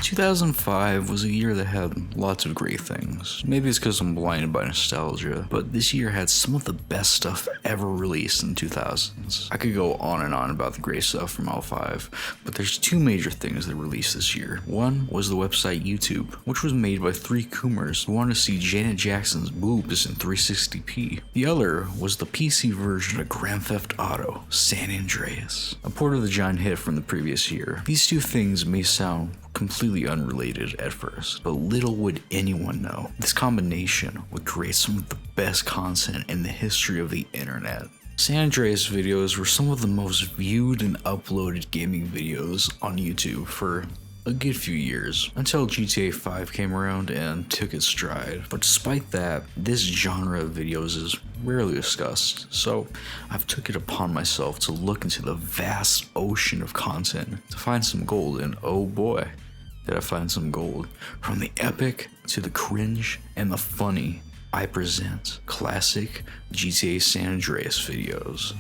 2005 was a year that had lots of great things. Maybe it's because I'm blinded by nostalgia, but this year had some of the best stuff ever released in the 2000s. I could go on and on about the great stuff from 05, but there's two major things that released this year. One was the website YouTube, which was made by three coomers who wanted to see Janet Jackson's boobs in 360p. The other was the PC version of Grand Theft Auto, San Andreas, a port of the giant hit from the previous year. These two things may sound completely unrelated at first, but little would anyone know this combination would create some of the best content in the history of the internet. San Andreas videos were some of the most viewed and uploaded gaming videos on YouTube for a good few years, until GTA 5 came around and took its stride. But despite that, this genre of videos is rarely discussed, so I've took it upon myself to look into the vast ocean of content to find some gold, and oh boy, did I find some gold. From the epic to the cringe and the funny, I present classic GTA San Andreas videos.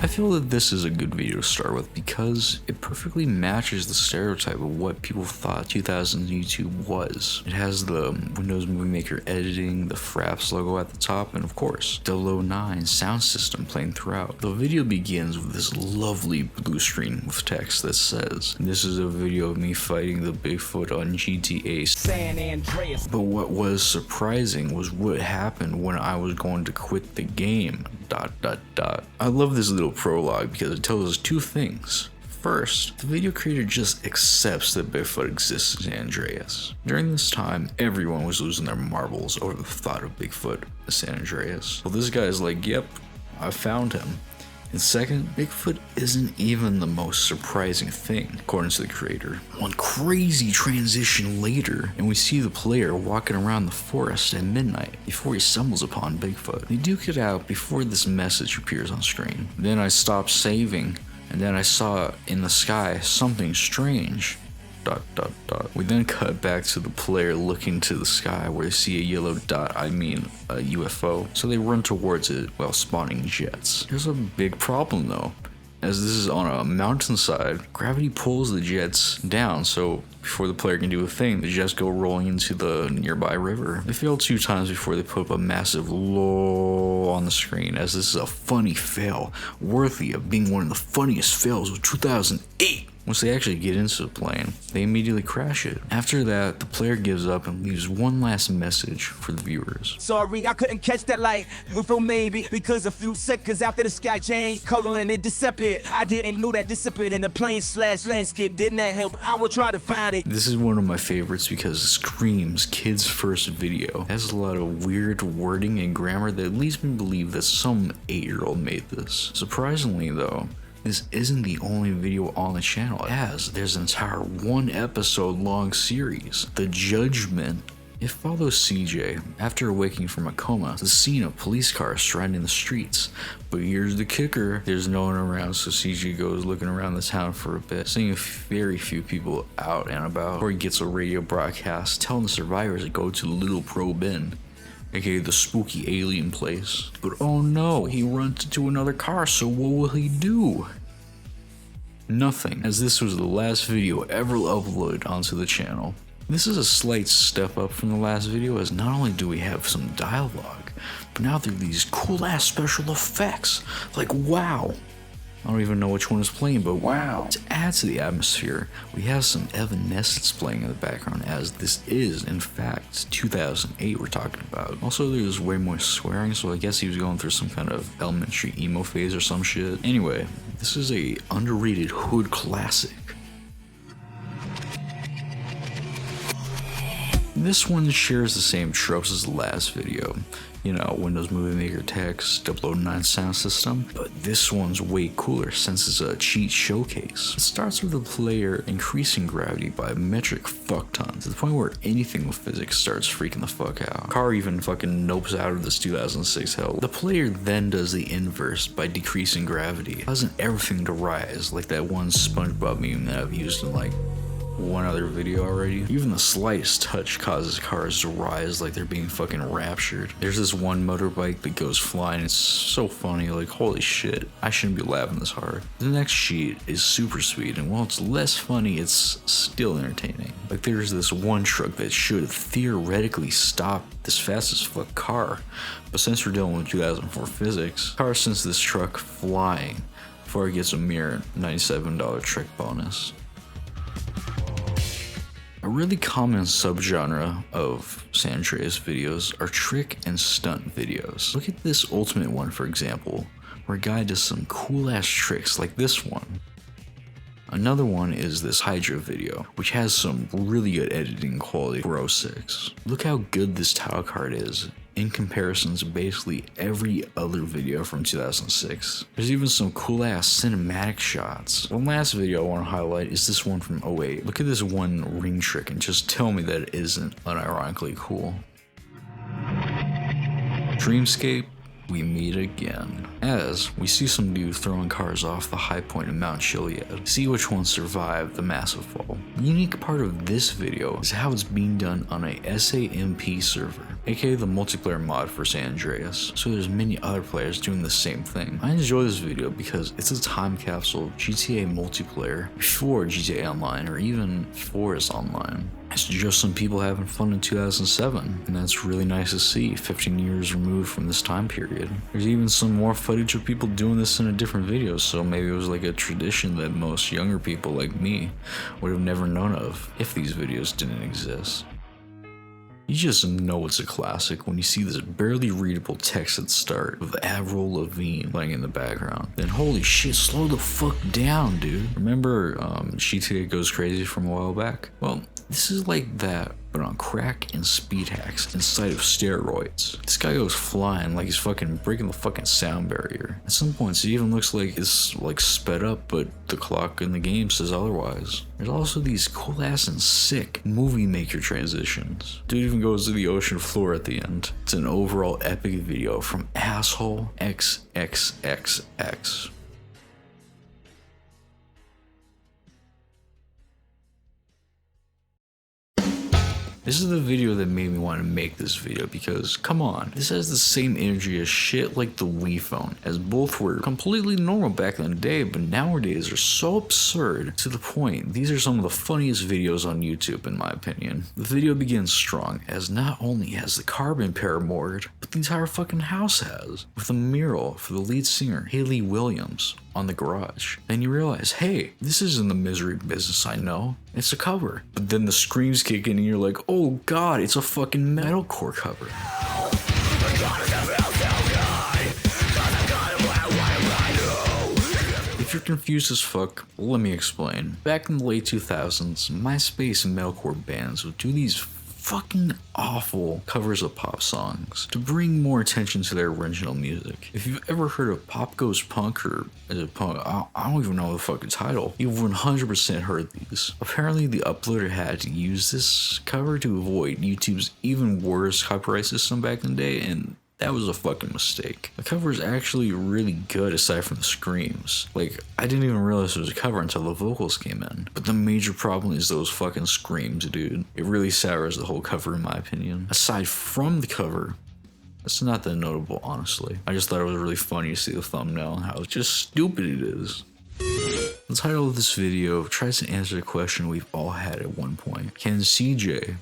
I feel that this is a good video to start with because it perfectly matches the stereotype of what people thought 2000s YouTube was. It has the Windows Movie Maker editing, the Fraps logo at the top, and of course, 009 sound system playing throughout. The video begins with this lovely blue screen with text that says, "This is a video of me fighting the Bigfoot on GTA San Andreas." But what was surprising was what happened when I was going to quit the game. ... I love this little prologue because it tells us two things. First, the video creator just accepts that Bigfoot exists in San Andreas. During this time, everyone was losing their marbles over the thought of Bigfoot in San Andreas. Well, this guy is like, yep, I found him. And second, Bigfoot isn't even the most surprising thing, according to the creator. One crazy transition later, and we see the player walking around the forest at midnight before he stumbles upon Bigfoot. They duke it out before this message appears on screen. Then I stopped saving, and then I saw in the sky something strange. ... We then cut back to the player looking to the sky where they see a yellow dot, a UFO, so they run towards it while spawning jets. There's a big problem though. As this is on a mountainside, gravity pulls the jets down, so before the player can do a thing, the jets go rolling into the nearby river. They fail 2 times before they put up a massive LOL on the screen, as this is a funny fail, worthy of being one of the funniest fails of 2008. Once they actually get into the plane, they immediately crash it. After that, the player gives up and leaves one last message for the viewers. Sorry, I couldn't catch that light before maybe because a few seconds after the sky changed color and it disappeared. I didn't know that disappeared in the plane/landscape. Didn't that help? I will try to find it. This is one of my favorites because it screams kid's first video. It has a lot of weird wording and grammar that leads me to believe that some 8-year-old made this. Surprisingly though, this isn't the only video on the channel, as there's an entire 1 episode long series, The Judgment. It follows CJ after awakening from a coma to the scene of police cars striding the streets. But here's the kicker, there's no one around, so CJ goes looking around the town for a bit, seeing very few people out and about, before he gets a radio broadcast telling the survivors to go to Little Probe Inn, aka the spooky alien place. But oh no, he runs into another car, so what will he do? Nothing, as this was the last video ever uploaded onto the channel. This is a slight step up from the last video, as not only do we have some dialogue, but now there are these cool ass special effects. Like wow. I don't even know which one is playing, but wow. To add to the atmosphere, we have some Evanescence playing in the background, as this is, in fact, 2008 we're talking about. Also, there's way more swearing, so I guess he was going through some kind of elementary emo phase or some shit. Anyway, this is a underrated hood classic. This one shares the same tropes as the last video. You know, Windows Movie Maker text, 009 sound system, but this one's way cooler since it's a cheat showcase. It starts with the player increasing gravity by a metric fuck ton, to the point where anything with physics starts freaking the fuck out. Car even fucking nopes out of this 2006 hell. The player then does the inverse by decreasing gravity, causing everything to rise, like that one SpongeBob meme that I've used in like one other video already. Even the slightest touch causes cars to rise like they're being fucking raptured. There's this one motorbike that goes flying. It's so funny, like holy shit, I shouldn't be laughing this hard. The next sheet is super sweet, and while it's less funny, it's still entertaining. Like there's this one truck that should theoretically stop this fast as fuck car, but since we're dealing with 2004 physics, the car sends this truck flying before it gets a mere $97 trick bonus. A really common subgenre of San Andreas videos are trick and stunt videos. Look at this ultimate one, for example, where a guy does some cool ass tricks like this one. Another one is this Hydra video, which has some really good editing quality for 06. Look how good this title card is in comparison to basically every other video from 2006. There's even some cool ass cinematic shots. One last video I want to highlight is this one from 08. Look at this one ring trick and just tell me that it isn't unironically cool. Dreamscape, we meet again. As we see some dude throwing cars off the high point of Mount Chiliad. See which one survived the massive fall. The unique part of this video is how it's being done on a SAMP server, aka the multiplayer mod for San Andreas, so there's many other players doing the same thing. I enjoy this video because it's a time capsule of GTA multiplayer before GTA Online or even before it's online. It's just some people having fun in 2007, and that's really nice to see 15 years removed from this time period. There's even some more footage of people doing this in a different video, so maybe it was like a tradition that most younger people like me would have never known of if these videos didn't exist. You just know it's a classic when you see this barely readable text at the start of Avril Lavigne playing in the background. Then holy shit, slow the fuck down, dude. Remember GTA Goes Crazy from a while back? Well, this is like that, but on crack and speed hacks inside of steroids. This guy goes flying like he's fucking breaking the fucking sound barrier. At some points it even looks like it's like sped up, but the clock in the game says otherwise. There's also these cool ass and sick movie maker transitions. Dude even goes to the ocean floor at the end. It's an overall epic video from Asshole XXXX. This is the video that made me want to make this video because, come on, this has the same energy as shit like the Wii phone, as both were completely normal back in the day, but nowadays are so absurd to the point. These are some of the funniest videos on YouTube in my opinion. The video begins strong, as not only has the car been paramored, but the entire fucking house has, with a mural for the lead singer, Hayley Williams, on the garage. Then you realize, hey, this isn't the misery business I know. It's a cover. But then the screams kick in and you're like, oh god, it's a fucking metalcore cover. If you're confused as fuck, let me explain. Back in the late 2000s, MySpace and metalcore bands would do these fucking awful covers of pop songs to bring more attention to their original music. If you've ever heard of Pop Goes Punk, or is it punk? I don't even know the fucking title. You've 100% heard these. Apparently the uploader had to use this cover to avoid YouTube's even worse copyright system back in the day, and that was a fucking mistake. The cover is actually really good aside from the screams. Like, I didn't even realize it was a cover until the vocals came in. But the major problem is those fucking screams, dude. It really sours the whole cover in my opinion. Aside from the cover, it's not that notable, honestly. I just thought it was really funny to see the thumbnail and how just stupid it is. The title of this video tries to answer a question we've all had at one point. Can CJ,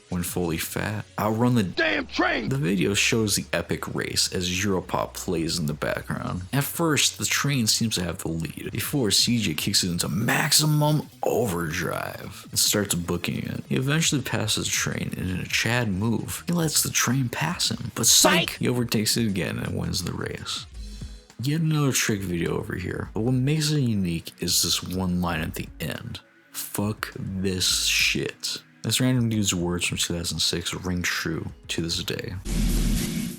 when fully fat, outrun the damn train? The video shows the epic race as Europop plays in the background. At first, the train seems to have the lead before CJ kicks it into maximum overdrive and starts booking it. He eventually passes the train, and in a Chad move, he lets the train pass him. But psych! He overtakes it again and wins the race. Yet another trick video over here, but what makes it unique is this one line at the end. Fuck this shit. This random dude's words from 2006 ring true to this day.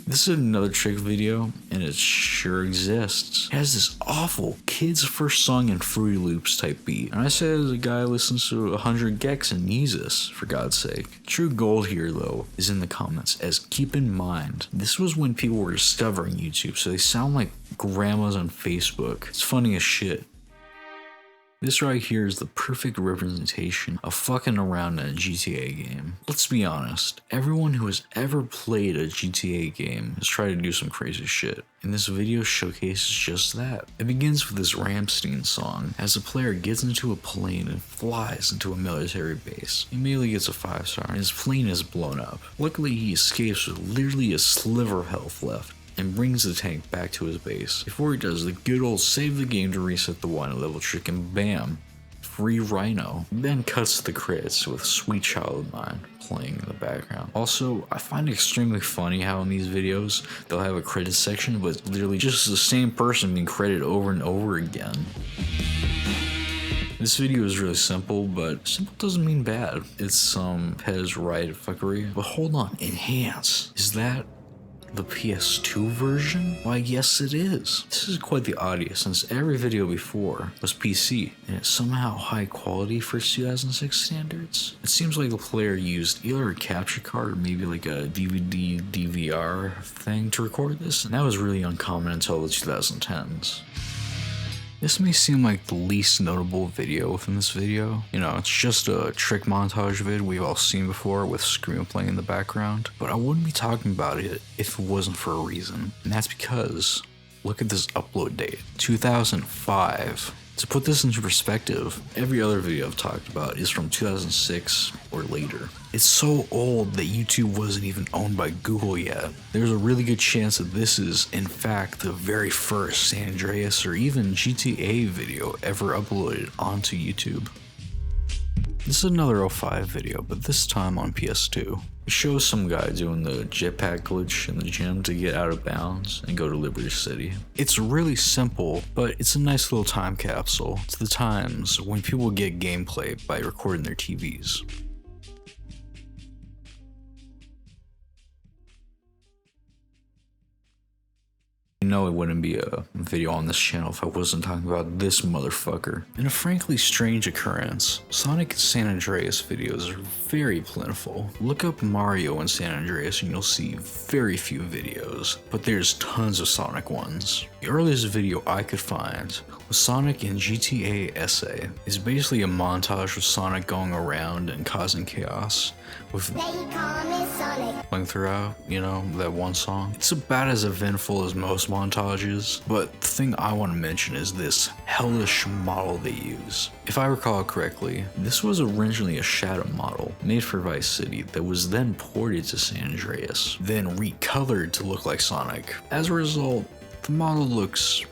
This is another trick video, and it sure exists. It has this awful kids first song in Fruity Loops type beat. And I say as a guy who listens to 100 gecs and Yeezus, for God's sake. True gold here though is in the comments, as keep in mind, this was when people were discovering YouTube, so they sound like grandmas on Facebook. It's funny as shit. This right here is the perfect representation of fucking around in a GTA game. Let's be honest, everyone who has ever played a GTA game has tried to do some crazy shit, and this video showcases just that. It begins with this Rammstein song as the player gets into a plane and flies into a military base. He immediately gets a 5-star and his plane is blown up. Luckily he escapes with literally a sliver of health left and brings the tank back to his base. Before he does the good old save the game to reset the 1 level trick, and bam, free Rhino. Then cuts to the credits with Sweet Child of Mine playing in the background. Also, I find it extremely funny how in these videos they'll have a credit section but it's literally just the same person being credited over and over again. This video is really simple, but simple doesn't mean bad. It's some Pez Riot fuckery. But hold on, enhance. Is that the PS2 version? Why, yes it is. This is quite the oddity since every video before was PC and it's somehow high quality for 2006 standards. It seems like the player used either a capture card or maybe like a DVD DVR thing to record this, and that was really uncommon until the 2010s. This may seem like the least notable video within this video. You know, it's just a trick montage vid we've all seen before with Scream playing in the background. But I wouldn't be talking about it if it wasn't for a reason. And that's because, look at this upload date, 2005. To put this into perspective, every other video I've talked about is from 2006 or later. It's so old that YouTube wasn't even owned by Google yet. There's a really good chance that this is, in fact, the very first San Andreas or even GTA video ever uploaded onto YouTube. This is another 05 video, but this time on PS2. It shows some guy doing the jetpack glitch in the gym to get out of bounds and go to Liberty City. It's really simple, but it's a nice little time capsule to the times when people get gameplay by recording their TVs. You know it wouldn't be a video on this channel if I wasn't talking about this motherfucker. In a frankly strange occurrence, Sonic and San Andreas videos are very plentiful. Look up Mario and San Andreas and you'll see very few videos, but there's tons of Sonic ones. The earliest video I could find was Sonic in GTA SA. It's basically a montage of Sonic going around and causing chaos with playing throughout, you know, that one song. It's about as eventful as most montages, but the thing I want to mention is this hellish model they use. If I recall correctly, this was originally a shadow model made for Vice City that was then ported to San Andreas, then recolored to look like Sonic. As a result, the model looks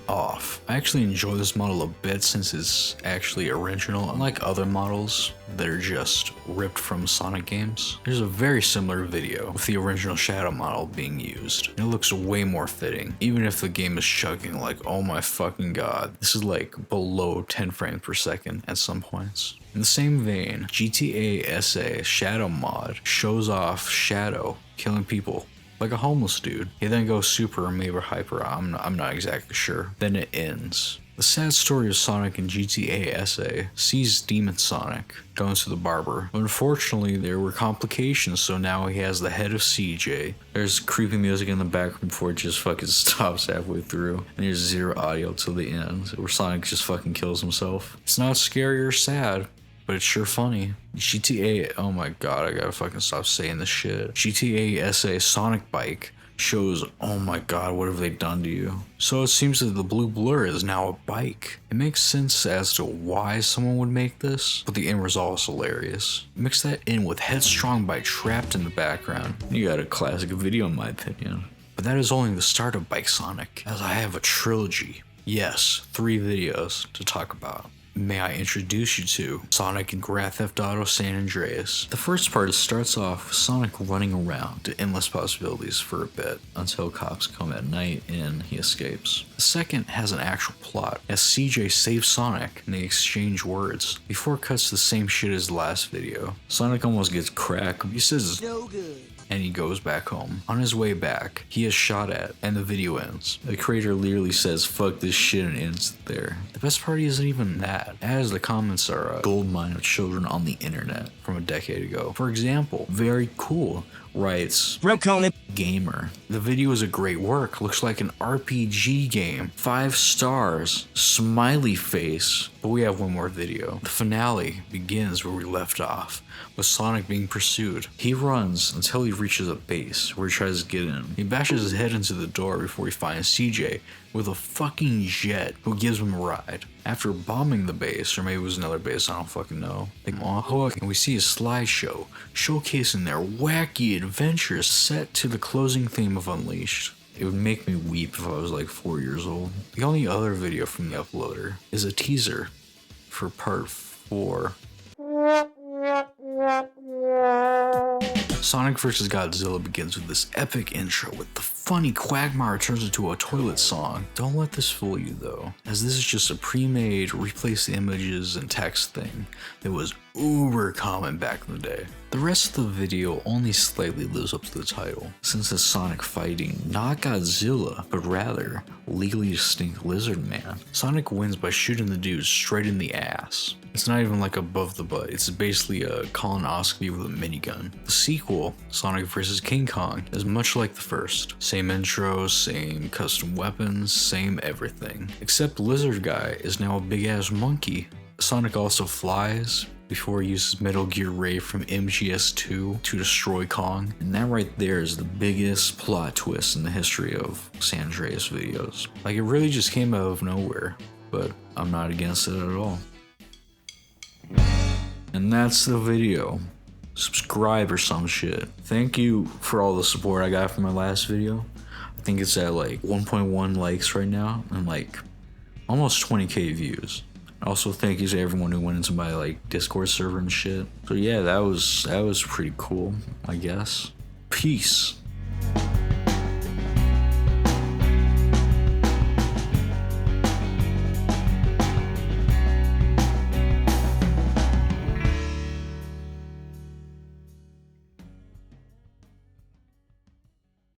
off. I actually enjoy this model a bit since it's actually original, unlike other models that are just ripped from Sonic games. There's a very similar video with the original shadow model being used, and it looks way more fitting, even if the game is chugging like, oh my fucking god. This is like below 10 frames per second at some points. In the same vein, GTA SA Shadow mod shows off Shadow killing people like a homeless dude. He then goes super or maybe hyper, I'm not exactly sure. Then it ends. The sad story of Sonic in GTA SA sees Demon Sonic going to the barber, but unfortunately there were complications, so now he has the head of CJ. There's creepy music in the background before it just fucking stops halfway through, and there's zero audio till the end, where Sonic just fucking kills himself. It's not scary or sad, but it's sure funny. GTA, oh my god, I gotta fucking stop saying this shit. GTA SA Sonic Bike shows, oh my god, what have they done to you? So it seems that the blue blur is now a bike. It makes sense as to why someone would make this, but the end result is hilarious. Mix that in with Headstrong by Trapped in the background, you got a classic video in my opinion. But that is only the start of Bike Sonic, as I have a trilogy. Yes, 3 videos to talk about. May I introduce you to Sonic and Grand Theft Auto San Andreas. The first part starts off with Sonic running around to endless possibilities for a bit until cops come at night and he escapes. The second has an actual plot as CJ saves Sonic and they exchange words before it cuts to the same shit as the last video. Sonic almost gets cracked. He says no good, and he goes back home. On his way back, he is shot at, and the video ends. The creator literally says, fuck this shit, and ends there. The best part isn't even that, as the comments are a goldmine of children on the internet from a decade ago. For example, very cool. writes, Conan. Gamer. The video is a great work. Looks like an RPG game. 5 stars. Smiley face. But we have one more video. The finale begins where we left off, with Sonic being pursued. He runs until he reaches a base where he tries to get in. He bashes his head into the door before he finds CJ with a fucking jet who gives him a ride. After bombing the base, or maybe it was another base, I don't fucking know, they come on hook and we see a slideshow showcasing their wacky adventures set to the closing theme of Unleashed. It would make me weep if I was like 4 years old. The only other video from the uploader is a teaser for part 4. Sonic vs. Godzilla begins with this epic intro with the funny Quagmire turns into a toilet song. Don't let this fool you though, as this is just a pre-made replace the images and text thing that was uber common back in the day. The rest of the video only slightly lives up to the title, since it's Sonic fighting not Godzilla, but rather legally distinct Lizard Man. Sonic wins by shooting the dude straight in the ass. It's not even like above the butt, it's basically a colonoscopy with a minigun. The sequel, Sonic vs. King Kong, is much like the first. Same intro, same custom weapons, same everything. Except Lizard Guy is now a big ass monkey. Sonic also flies before he uses Metal Gear Ray from MGS2 to destroy Kong. And that right there is the biggest plot twist in the history of San Andreas videos. Like, it really just came out of nowhere, but I'm not against it at all. And that's the video. Subscribe or some shit. Thank you for all the support I got from my last video. I think it's at like 1.1 likes right now and like almost 20k views. Also, thank you to everyone who went into my like Discord server and shit. So yeah, that was pretty cool, I guess. Peace.